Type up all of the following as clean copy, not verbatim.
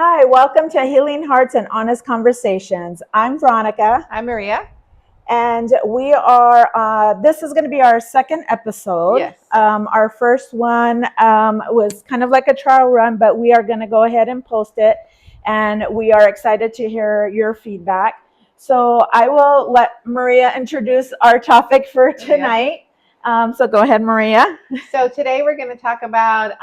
Hi, welcome to Healing Hearts and Honest Conversations. I'm Veronica, I'm Maria. and this is going to be our second episode. Yes. Our first one was kind of like a trial run, but we are going to go ahead and post it, and we are excited to hear your feedback. So I will let Maria introduce our topic for tonight. So go ahead, Maria. So today we're going to talk about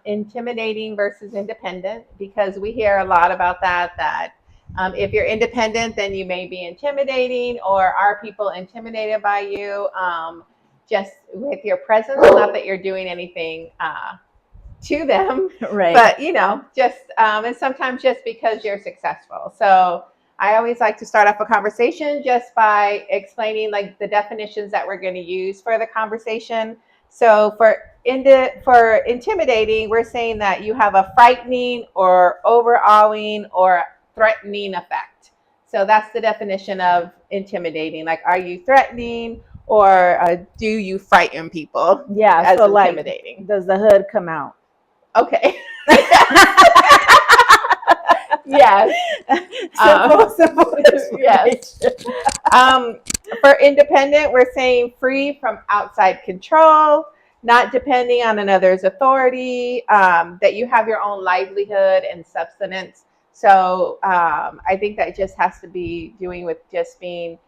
intimidating versus independent, because we hear a lot about that if you're independent, then you may be intimidating, or are people intimidated by you just with your presence? Not that you're doing anything to them, Right. but just and sometimes just because you're successful. So I always like to start off a conversation just by explaining like the definitions that we're going to use for the conversation. So for intimidating, we're saying that you have a frightening or overawing or threatening effect. So that's the definition of intimidating. Like, are you threatening, or do you frighten people? Yeah, as so intimidating. like, does the hood come out? Okay. Yes. Simple Yes. For independent, we're saying free from outside control, not depending on another's authority, that you have your own livelihood and subsistence. So I think that just has to be doing with just being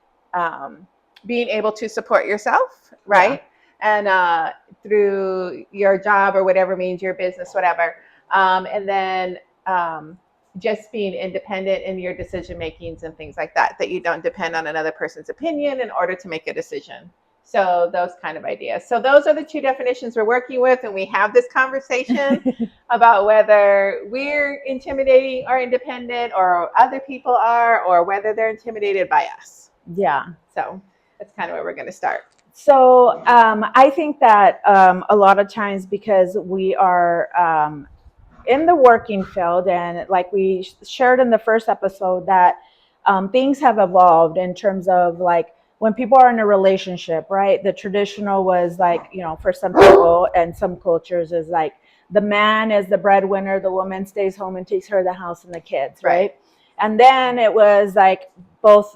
able to support yourself, right? Yeah. And through your job or whatever means, your business, whatever. And then just being independent in your decision makings and things like that you don't depend on another person's opinion in order to make a decision. So those kind of ideas. So those are the two definitions we're working with, and we have this conversation about whether we're intimidating or independent, or other people are, or whether they're intimidated by us. Yeah. So that's kind of where we're going to start. So I think that a lot of times, because we are in the working field, and like we shared in the first episode, that things have evolved in terms of like when people are in a relationship, right? The traditional was like, for some people and some cultures is like the man is the breadwinner, the woman stays home and takes care of the house and the kids, right? And then it was like both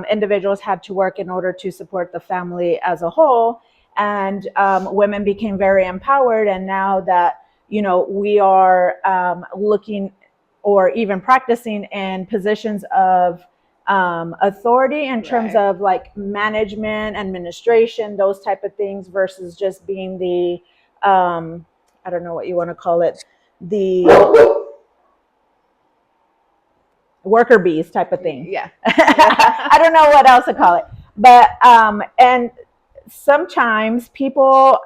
individuals had to work in order to support the family as a whole. And women became very empowered. And now that, we are looking or even practicing in positions of authority in terms of like management, administration, those type of things, versus just being the, I don't know what you want to call it, the worker bees type of thing. Yeah. I don't know what else to call it. But, and sometimes people,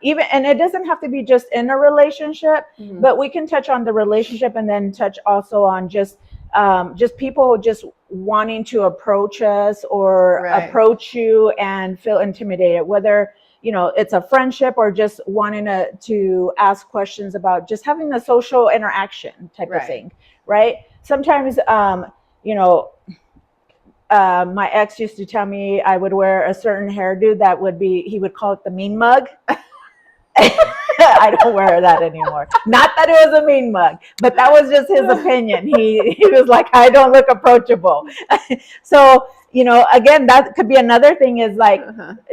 even, and it doesn't have to be just in a relationship, but we can touch on the relationship and then touch also on just people just wanting to approach us or approach you and feel intimidated, whether, it's a friendship or just wanting to ask questions about just having a social interaction type of thing, right? Sometimes, my ex used to tell me I would wear a certain hairdo that would be, he would call it the mean mug. I don't wear that anymore. Not that it was a mean mug, but that was just his opinion. He was like, I don't look approachable. So, again, that could be another thing, is like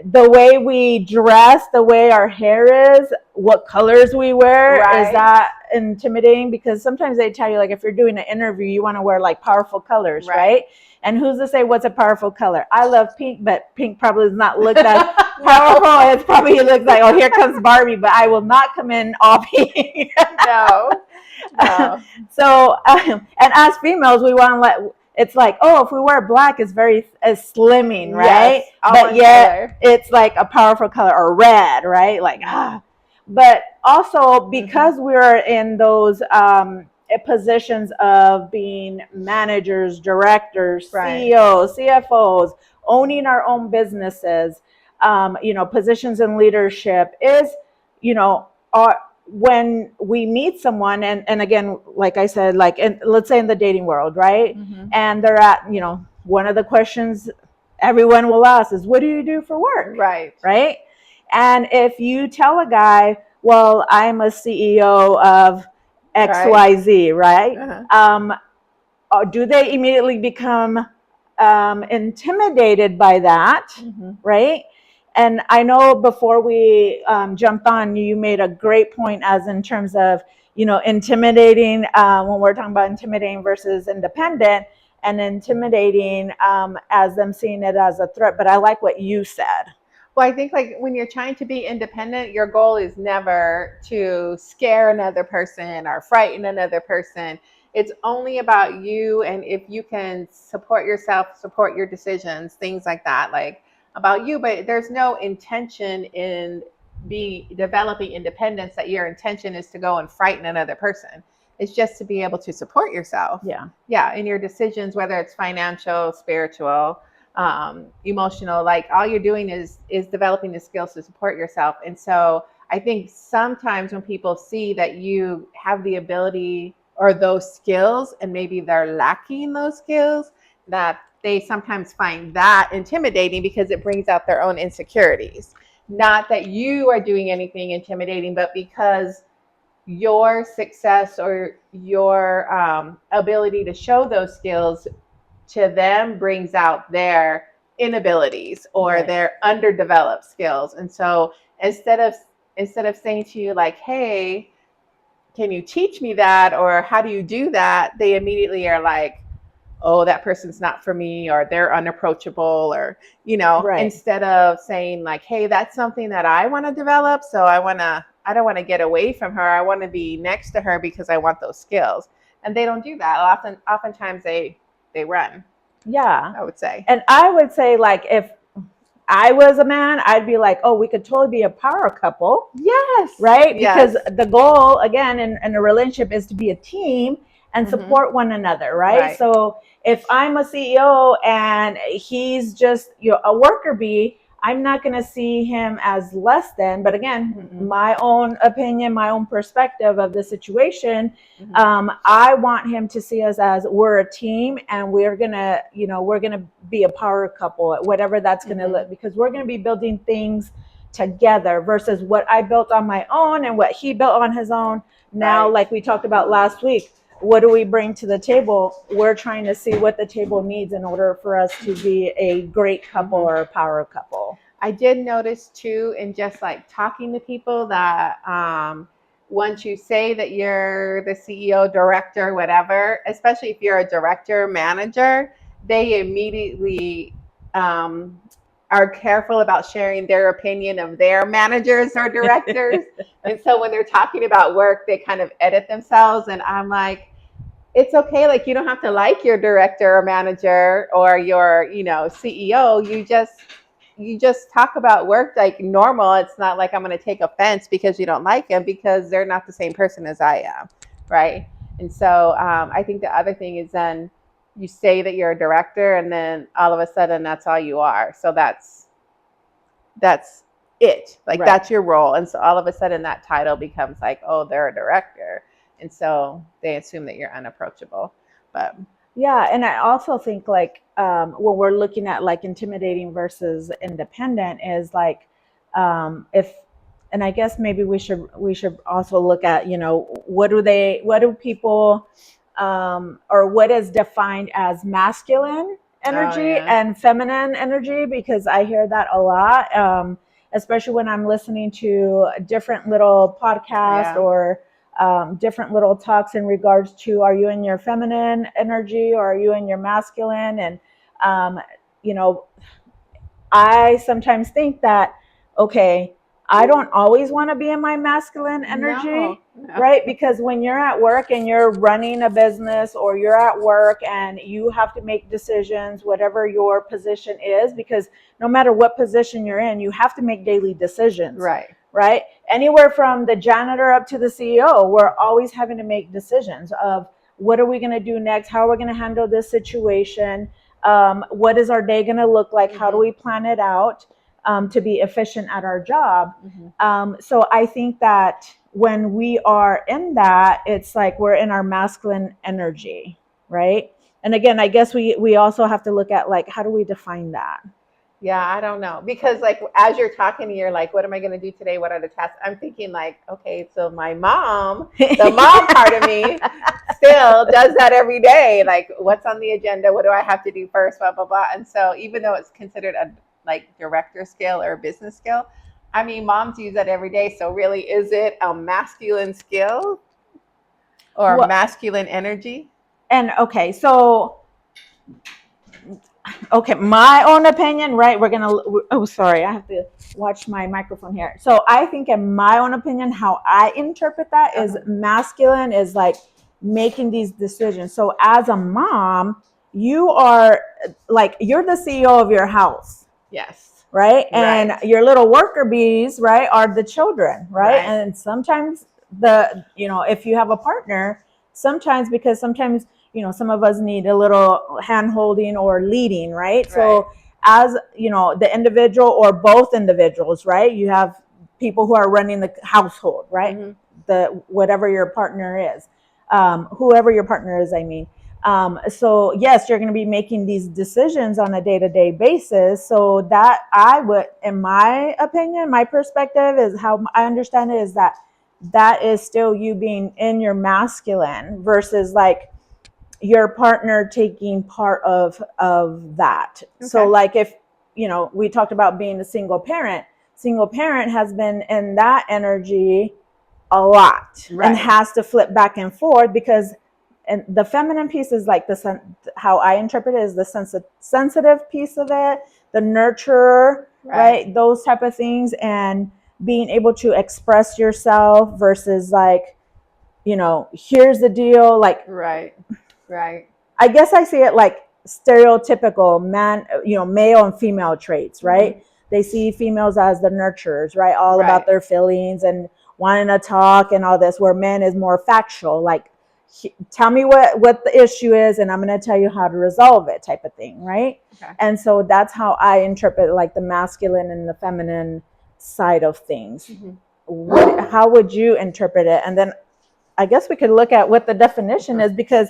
the way we dress, the way our hair is, what colors we wear. Is that intimidating? Because sometimes they tell you, like, if you're doing an interview, you want to wear like powerful colors, right? And who's to say what's a powerful color? I love pink, but pink probably does not look that powerful. It's probably, it looks like, oh, here comes Barbie, but I will not come in all pink. No. So, and as females, we want to let, it's like, oh, if we wear black, it's very slimming, right? Yes, but yet it's like a powerful color, or red, right? Like, But also, because we're in those positions of being managers, directors, CEOs, CFOs, owning our own businesses, positions in leadership, is, when we meet someone, and again, like I said, like let's say in the dating world, right? And they're at, one of the questions everyone will ask is, what do you do for work? Right? And if you tell a guy, well, I'm a CEO of XYZ, right? Uh-huh. Do they immediately become intimidated by that, right? And I know before we jumped on, you made a great point as in terms of, intimidating, when we're talking about intimidating versus independent, and intimidating as them seeing it as a threat. But I like what you said. Well, I think like when you're trying to be independent, your goal is never to scare another person or frighten another person. It's only about you, and if you can support yourself, support your decisions, things like that, like about you. But there's no intention in being developing independence that your intention is to go and frighten another person. It's just to be able to support yourself. Yeah, in your decisions, whether it's financial, spiritual, emotional, like all you're doing is developing the skills to support yourself. And so I think sometimes when people see that you have the ability or those skills and maybe they're lacking those skills, that they sometimes find that intimidating because it brings out their own insecurities. Not that you are doing anything intimidating, but because your success or your ability to show those skills to them brings out their inabilities or their underdeveloped skills. And so instead of saying to you like, hey, can you teach me that, or how do you do that, they immediately are like, oh, that person's not for me, or they're unapproachable, or instead of saying like, hey, that's something that I want to develop, so I don't want to get away from her, I want to be next to her because I want those skills. And they don't do that. Oftentimes they run. Yeah. I would say. And I would say, like, if I was a man, I'd be like, oh, we could totally be a power couple. Yes. Right? Yes. Because the goal, again, in a relationship is to be a team and support one another, right? So if I'm a CEO and he's just a worker bee, I'm not going to see him as less than. But again, my own opinion, my own perspective of the situation, I want him to see us as we're a team, and we're gonna be a power couple, whatever that's gonna look, because we're gonna be building things together versus what I built on my own and what he built on his own. Now, like we talked about last week, what do we bring to the table? We're trying to see what the table needs in order for us to be a great couple or a power couple. I did notice too, in just like talking to people, that once you say that you're the CEO, director, whatever, especially if you're a director, manager, they immediately are careful about sharing their opinion of their managers or directors. And so when they're talking about work, they kind of edit themselves. And I'm like, it's okay. Like, you don't have to like your director or manager or your, CEO. You just talk about work like normal. It's not like I'm going to take offense because you don't like them, because they're not the same person as I am. Right. And so I think the other thing is then you say that you're a director, and then all of a sudden that's all you are. So that's it. Like, that's your role. And so all of a sudden that title becomes like, oh, they're a director. And so they assume that you're unapproachable. But yeah, and I also think like when we're looking at like intimidating versus independent is like if, and I guess maybe we should also look at what do people or what is defined as masculine energy and feminine energy, because I hear that a lot, especially when I'm listening to different little podcasts or different little talks in regards to, are you in your feminine energy or are you in your masculine? And I sometimes think that, okay, I don't always want to be in my masculine energy, right? Because when you're at work and you're running a business, or you're at work and you have to make decisions, whatever your position is, because no matter what position you're in, you have to make daily decisions. Right? Anywhere from the janitor up to the CEO, we're always having to make decisions of what are we going to do next? How are we going to handle this situation? What is our day going to look like? How do we plan it out to be efficient at our job? So I think that when we are in that, it's like we're in our masculine energy, right? And again, I guess we also have to look at like, how do we define that? Yeah, I don't know. Because like as you're talking, you're like, what am I gonna do today? What are the tasks? I'm thinking like, okay, so my mom, the mom part of me still does that every day. Like, what's on the agenda? What do I have to do first? Blah blah blah. And so even though it's considered a like director skill or a business skill, I mean moms use that every day. So really is it a masculine skill or Well, masculine energy? and okay, so okay, my own opinion, right? Oh, sorry, I have to watch my microphone here. So I think, in my own opinion, how I interpret that is Uh-huh. masculine is like making these decisions. So as a mom, you are like, you're the CEO of your house, Yes. right? And Right. your little worker bees, right, are the children, right? Right. And sometimes if you have a partner, because sometimes, some of us need a little hand holding or leading, right? Right. So as the individual or both individuals, right? You have people who are running the household, right? Mm-hmm. The whatever your partner is, whoever your partner is, I mean. So yes, you're going to be making these decisions on a day-to-day basis. So that, I would, in my opinion, my perspective is how I understand it, is that that is still you being in your masculine versus like your partner taking part of that. So Okay. like, if we talked about being a single parent has been in that energy a lot and Right. has to flip back and forth, because and the feminine piece is like how I interpret it is the sensitive piece of it, the nurturer, Right. right? Those type of things, and being able to express yourself versus like, here's the deal. Like, Right. Right. I guess I see it like stereotypical man, male and female traits, Mm-hmm. right? They see females as the nurturers, right? All about Right. their feelings and wanting to talk and all this, where men is more factual, like, tell me what the issue is and I'm going to tell you how to resolve it, type of thing, right? Okay. And so that's how I interpret like the masculine and the feminine side of things. Mm-hmm. How would you interpret it? And then I guess we could look at what the definition is, because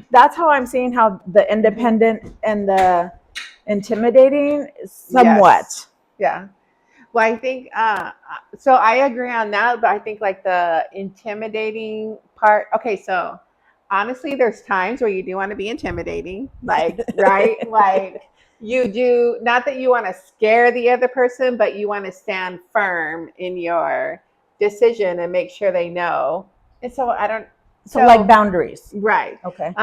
that's how I'm seeing how the Mm-hmm. independent and the intimidating Yes. somewhat. Yeah. Well, I think so. I agree on that, but I think like the intimidating part. Okay, so honestly, there's times where you do want to be intimidating, like right, like you do. Not that you want to scare the other person, but you want to stand firm in your decision and make sure they know. And so I don't. So like So boundaries. right. Okay.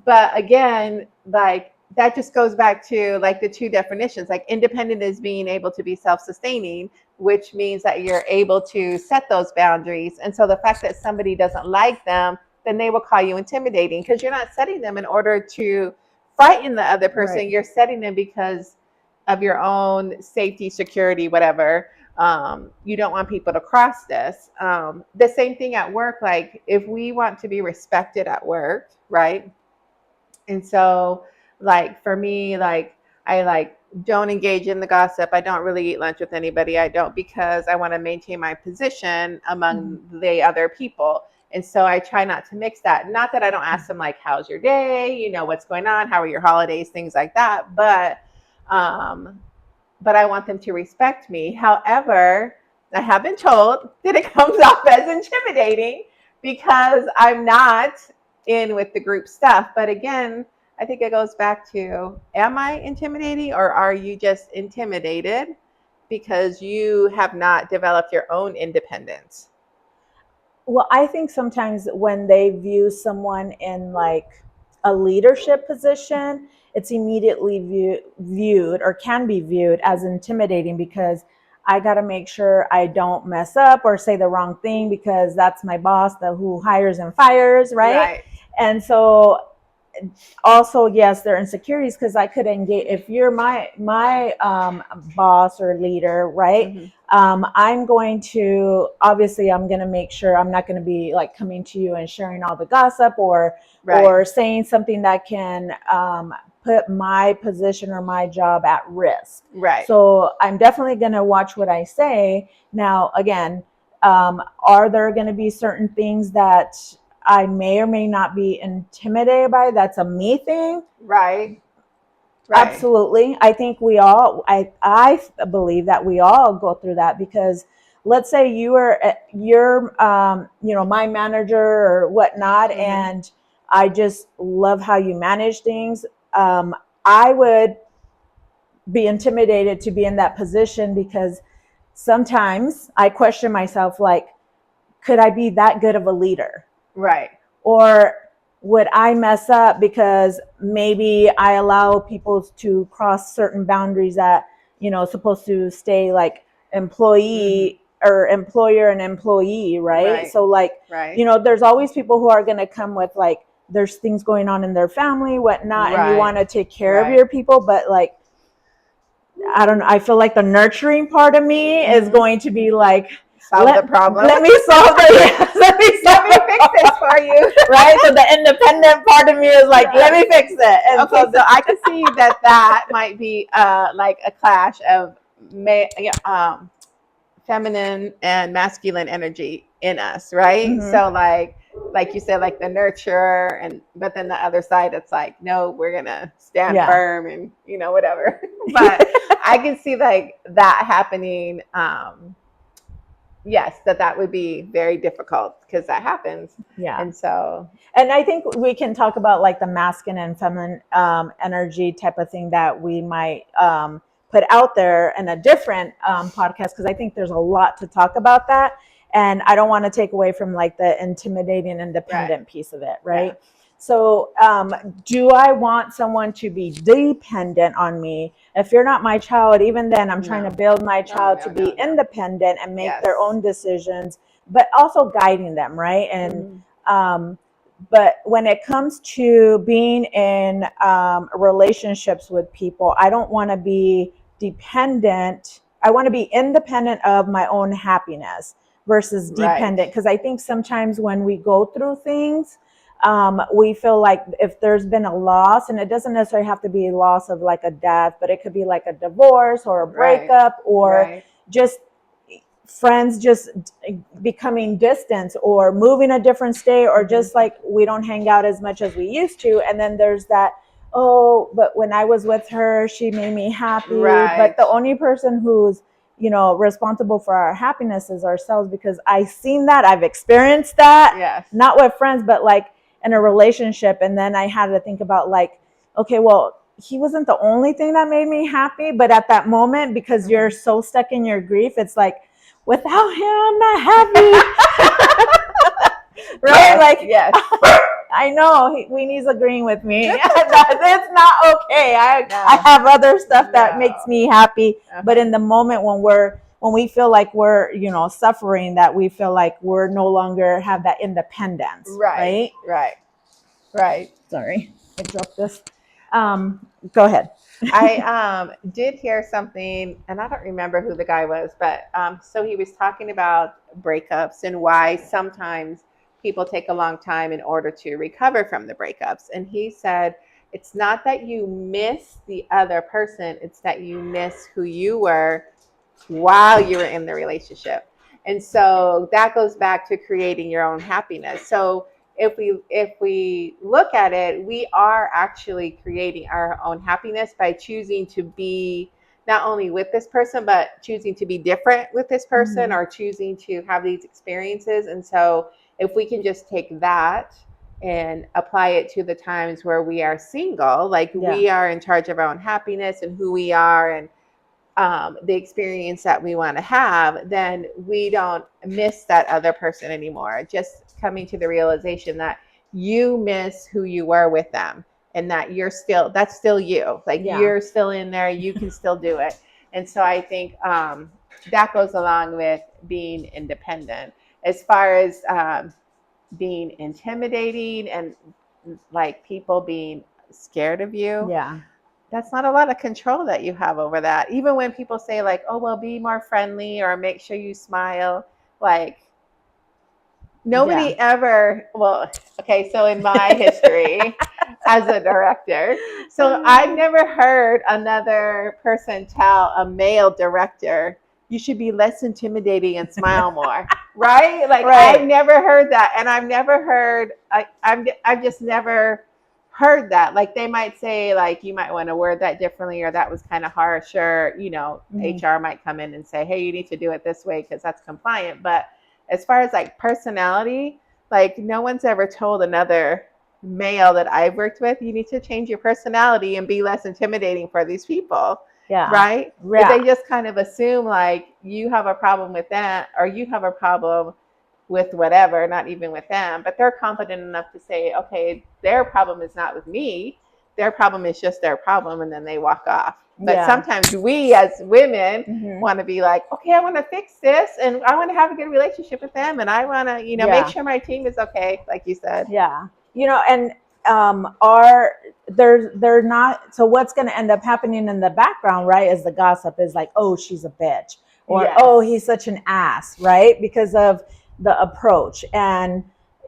But again, like that just goes back to like the two definitions. Like independent is being able to be self-sustaining, which means that you're able to set those boundaries. And so the fact that somebody doesn't like them, then they will call you intimidating because you're not setting them in order to frighten the other person. Right. You're setting them because of your own safety, security, whatever. You don't want people to cross this. The same thing at work. Like if we want to be respected at work, right? And so, like for me, like I like don't engage in the gossip. I don't really eat lunch with anybody. I don't because I want to maintain my position Mhm. among the other people. And so I try not to mix that. Not that I don't ask them like, "How's your day? You know what's going on? How are your holidays? Things like that." Um, but I want them to respect me. However, I have been told that it comes off as intimidating because I'm not in with the group stuff. But again, I think it goes back to am I intimidating or are you just intimidated because you have not developed your own independence? Well, I think sometimes when they view someone in like a leadership position, it's immediately viewed or can be viewed as intimidating, because I got to make sure I don't mess up or say the wrong thing, because that's my boss, who hires and fires, right? Right. And so also, yes, there are insecurities, because I could engage if you're my boss or leader, right? Mm-hmm. I'm going to, obviously, I'm going to make sure I'm not going to be like coming to you and sharing all the gossip, Right. or saying something that can put my position or my job at risk. Right. So I'm definitely going to watch what I say. Now, again, are there going to be certain things that I may or may not be intimidated by? That's a me thing. Right. Right. Absolutely. I think we all, I believe that we all go through that because let's say you're, my manager or whatnot, Mm-hmm. and I just love how you manage things. I would be intimidated to be in that position because sometimes I question myself, like, could I be that good of a leader? Right. Or would I mess up because maybe I allow people to cross certain boundaries that, supposed to stay like Mm-hmm. employee or employer and employee, right? Right. So like, Right. there's always people who are going to come with like, there's things going on in their family, whatnot, and you Right. want to take care of Right. your people, but like, I don't know. I feel like the nurturing part of me is Mm-hmm. going to be like, Solve the problem. let me solve the Let me fix this for you. right. So the independent part of me is like, let Right. me fix it. And Okay, so I can see that might be like a clash of feminine and masculine energy in us, right? Mhm. So like you said, like the nurturer, and but then the other side, it's like, no, we're gonna stand Yeah. firm and whatever. But I can see like that happening. Yes, that would be very difficult because that happens, Yeah. and so And I think we can talk about like the masculine and feminine energy type of thing that we might put out there in a different podcast, because I think there's a lot to talk about that. And I don't want to take away from like the intimidating right, independent piece of it, yeah, right? So, do I want someone to be dependent on me? If you're not my child, even then, I'm trying to no, build my no, child to no, be no, no, independent and make yes, their own decisions, but also guiding them, right? And mm-hmm. um, but when it comes to being in relationships with people, I don't want to be dependent. I want to be independent of my own happiness versus Right, dependent. Because I think sometimes when we go through things, we feel like if there's been a loss, and it doesn't necessarily have to be a loss of like a death, but it could be like a divorce or a right, breakup, or right, just friends just becoming distant or moving a different state, or mm-hmm. just like we don't hang out as much as we used to. And then there's that, oh, but when I was with her, she made me happy. But Right, the only person who's, responsible for our happiness is ourselves, because I've seen that, I've experienced that, yes, not with friends, but like in a relationship. And then I had to think about like, okay, well, he wasn't the only thing that made me happy, but at that moment, because you're mm-hmm. so stuck in your grief, it's like, without him, I'm not happy. Right? Yes, Like, yes, I know Weenie's agreeing with me. It's not okay. I no, have other stuff that makes no, me happy, but uh-huh. in the moment when we feel like we're, suffering, that we feel like we're no longer have that independence, Right, right? right, right. Sorry, I dropped this. Go ahead. I did hear something, and I don't remember who the guy was, but so he was talking about breakups and why sometimes people take a long time in order to recover from the breakups. And he said, it's not that you miss the other person, it's that you miss who you were while you were in the relationship. And so that goes back to creating your own happiness. So if we look at it, we are actually creating our own happiness by choosing to be not only with this person, but choosing to be different with this person, Mm-hmm. or choosing to have these experiences. And so if we can just take that and apply it to the times where we are single, like Yeah. we are in charge of our own happiness and who we are, and the experience that we want to have, then we don't miss that other person anymore. Just coming to the realization that you miss who you were with them, and that that's still you. Like Yeah. you're still in there, you can still do it. And so I think that goes along with being independent. As far as being intimidating and like people being scared of you, Yeah. that's not a lot of control that you have over that. Even when people say like, "Oh, well, be more friendly or make sure you smile," like Yeah. nobody ever. Well, okay, so in my history as a director, so I've never heard another person tell a male director, "You should be less intimidating and smile more." Right? Like I've Right. never heard that, and I've never heard. I've just never heard that. Like they might say, like, you might want to word that differently, or that was kind of harsh, or, HR might come in and say, hey, you need to do it this way because that's compliant. But as far as like personality, like no one's ever told another male that I've worked with, you need to change your personality and be less intimidating for these people. Yeah. Right? Yeah. They just kind of assume like you have a problem with that, or you have a problem with whatever, not even with them, but they're confident enough to say, okay, their problem is not with me. Their problem is just their problem. And then they walk off. But sometimes we as women want to be like, okay, I want to fix this and I want to have a good relationship with them. And I want to, make sure my team is okay, like you said. Yeah. And they're not, so what's going to end up happening in the background, right, is the gossip is like, oh, she's a bitch, or oh, he's such an ass, right, because of the approach. And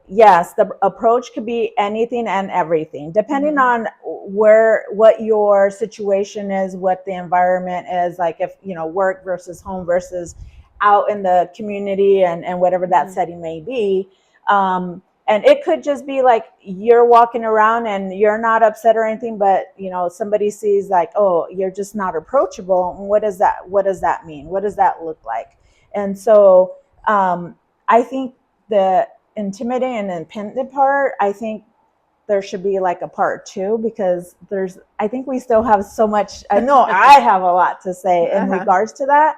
yes, the approach could be anything and everything depending on what your situation is, what the environment is, like if work versus home versus out in the community and whatever that setting may be. And it could just be like you're walking around and you're not upset or anything, but somebody sees like, oh, you're just not approachable. What does that mean? What does that look like? And so I think the intimidating and independent part, I think there should be like a part 2, because I think we still have so much. I know I have a lot to say in regards to that,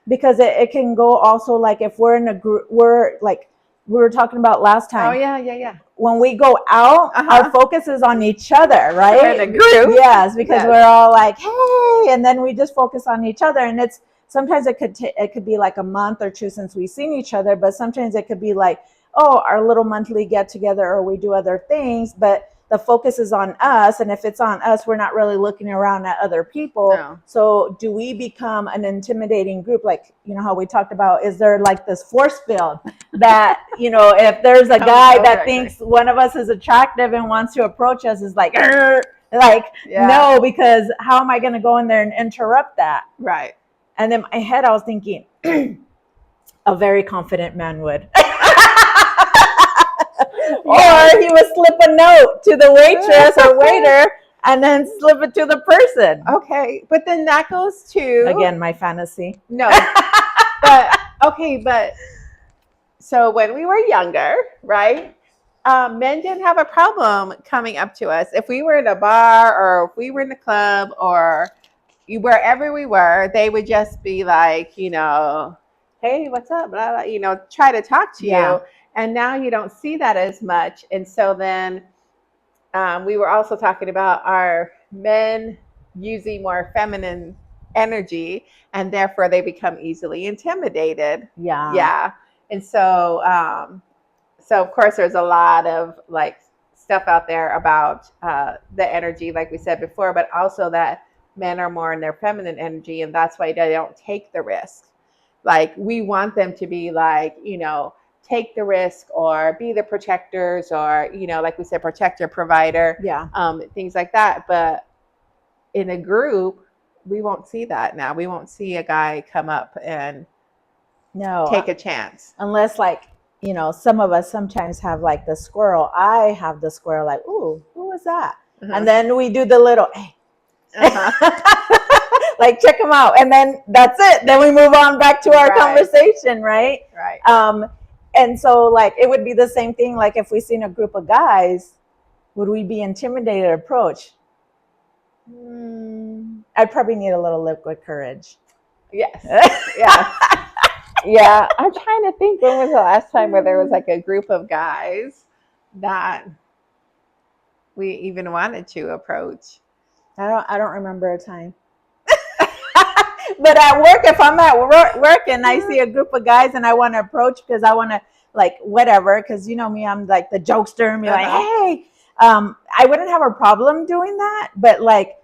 because it can go also like if we're in a group, we're like we were talking about last time. Oh yeah. When we go out, our focus is on each other, right? We're in a group. Yes, because we're all like, hey, and then we just focus on each other. And it's sometimes it could be like a month or 2 since we've seen each other, but sometimes it could be like, oh, our little monthly get together, or we do other things, but the focus is on us. And if it's on us, we're not really looking around at other people. No. So do we become an intimidating group? Like, how we talked about, is there like this force field that, if there's a guy that thinks one of us is attractive and wants to approach us, is like, no, because how am I going to go in there and interrupt that? Right. And in my head, I was thinking, a very confident man would. Or he would slip a note to the waitress or waiter and then slip it to the person. Okay, but then that goes to... Again, my fantasy. No, but so when we were younger, right, men didn't have a problem coming up to us. If we were in a bar or if we were in a club or wherever we were, they would just be like, hey, what's up? Blah, blah, try to talk to you. And now you don't see that as much. And so then we were also talking about our men using more feminine energy, and therefore they become easily intimidated. Yeah. And so, of course, there's a lot of like stuff out there about the energy, like we said before, but also that men are more in their feminine energy, and that's why they don't take the risk. Like we want them to be like, take the risk or be the protectors, or like we said, protector, provider, things like that. But in a group, we won't see that now. We won't see a guy come up and take a chance, unless like some of us sometimes have like the squirrel. I have the squirrel, like, ooh, who was that? And then we do the little hey. Like check them out, and then that's it. Then we move on back to our conversation, right? And so like it would be the same thing. Like if we seen a group of guys, would we be intimidated to approach? I'd probably need a little liquid courage. Yes. Yeah. I'm trying to think, when was the last time where there was like a group of guys that we even wanted to approach? I don't remember a time. But at work, if I'm at work and I see a group of guys and I want to approach because I want to like whatever, because me, I'm like the jokester and be like, hey, I wouldn't have a problem doing that. But like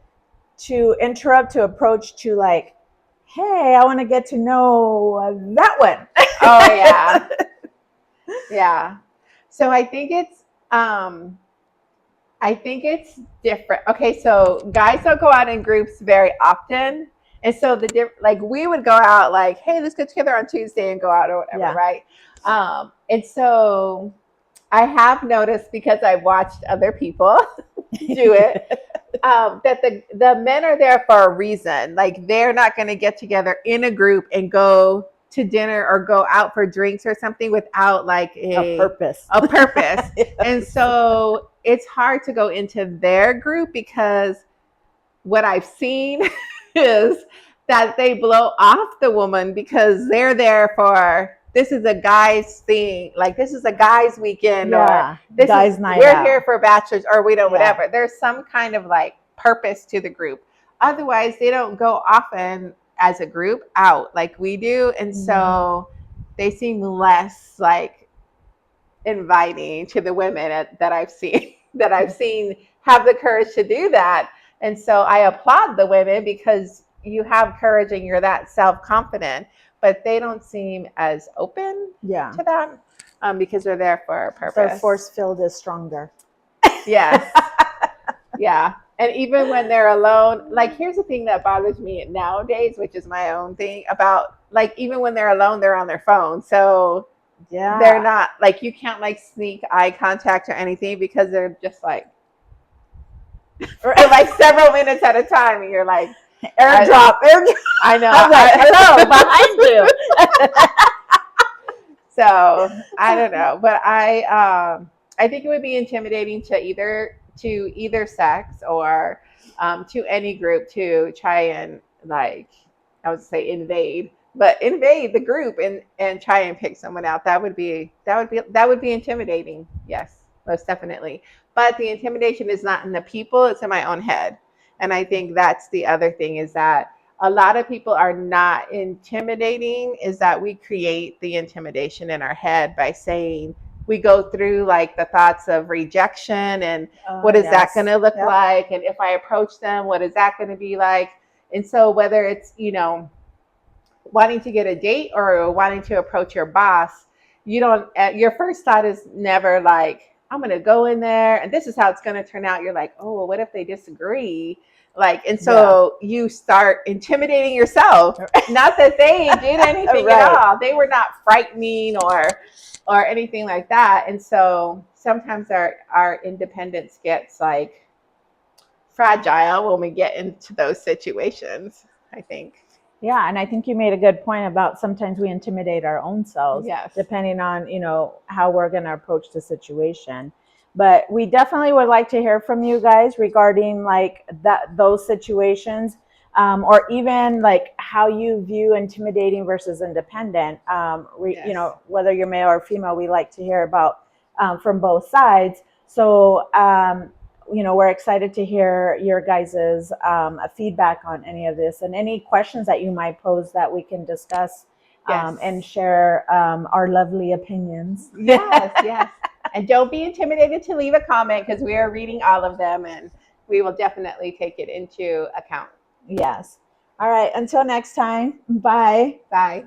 to interrupt, to approach, to like, hey, I want to get to know that one. Oh yeah. Yeah. So I think it's different. Okay, so guys don't go out in groups very often. And so like we would go out like, hey, let's get together on Tuesday and go out or whatever, right? And so I have noticed, because I've watched other people, do it. That the men are there for a reason. Like they're not going to get together in a group and go to dinner or go out for drinks or something without like A purpose. a purpose. Yes. And so it's hard to go into their group because what I've seen is that they blow off the woman because they're there for this is a guy's thing, like this is a guy's weekend, or Yeah, this guys' is night we're out. here for bachelors, or we don't Yeah. whatever. There's some kind of like purpose to the group. Otherwise, they don't go often as a group out like we do, and so they seem less like inviting to the women that I've seen that I've seen have the courage to do that. And so I applaud the women because you have courage and you're that self-confident, but they don't seem as open Yeah. to that because they're there for a purpose. Their force field is stronger. Yes. Yeah. And even when they're alone, like here's the thing that bothers me nowadays, which is my own thing about like even when they're alone, they're on their phone. So Yeah. they're not like you can't like sneak eye contact or anything because they're just like for like several minutes at a time, and you're like airdrop. I know. I'm like, hello, behind you. So I don't know, but I think it would be intimidating to either sex or to any group to try and like I would say invade the group and try and pick someone out. That would be intimidating. Yes, most definitely. But the intimidation is not in the people; it's in my own head. And I think that's the other thing is that a lot of people are not intimidating, is that we create the intimidation in our head by saying we go through like the thoughts of rejection and what is that going to look like, and if I approach them, what is that going to be like. And so whether it's wanting to get a date or wanting to approach your boss, you don't your first thought is never like I'm going to go in there and this is how it's going to turn out. You're like, oh well, what if they disagree, like, and so you start intimidating yourself. Not that they did anything Right. at all, they were not frightening or anything like that. And so sometimes our independence gets like fragile when we get into those situations, I think. Yeah, and I think you made a good point about sometimes we intimidate our own selves, Yes. depending on how we're going to approach the situation. But we definitely would like to hear from you guys regarding like those situations, or even like how you view intimidating versus independent. Yes. Whether you're male or female, we like to hear about from both sides. So we're excited to hear your guys's feedback on any of this and any questions that you might pose that we can discuss Yes. and share our lovely opinions. Yes, yes. And don't be intimidated to leave a comment because we are reading all of them and we will definitely take it into account. Yes. All right. Until next time. Bye. Bye.